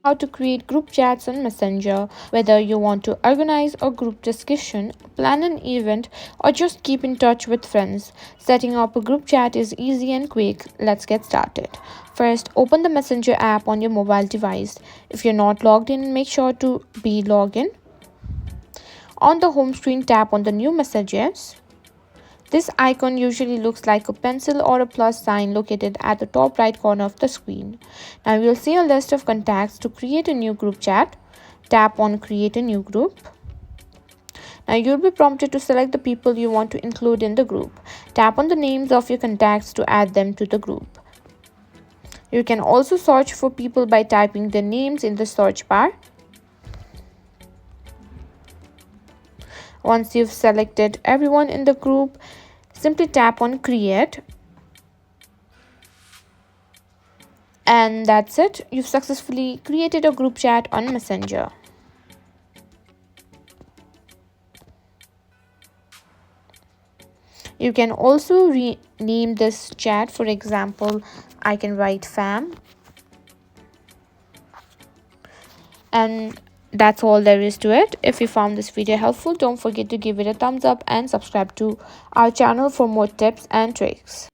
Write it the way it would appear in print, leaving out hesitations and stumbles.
How to create group chats on Messenger. Whether you want to organize a group discussion, plan an event, or just keep in touch with friends, setting up a group chat is easy and quick. Let's get started. First, open the Messenger app on your mobile device. If you're not logged in, make sure to be logged in. On the home screen, tap on the new messages. This icon usually looks like a pencil or a plus sign located at the top right corner of the screen. Now you'll see a list of contacts. To create a new group chat, tap on create a new group. Now you'll be prompted to select the people you want to include in the group. Tap on the names of your contacts to add them to the group. You can also search for people by typing their names in the search bar. Once you've selected everyone in the group, simply tap on create. And that's it. You've successfully created a group chat on Messenger. You can also rename this chat. For example, I can write fam. And that's all there is to it. If you found this video helpful, don't forget to give it a thumbs up and subscribe to our channel for more tips and tricks.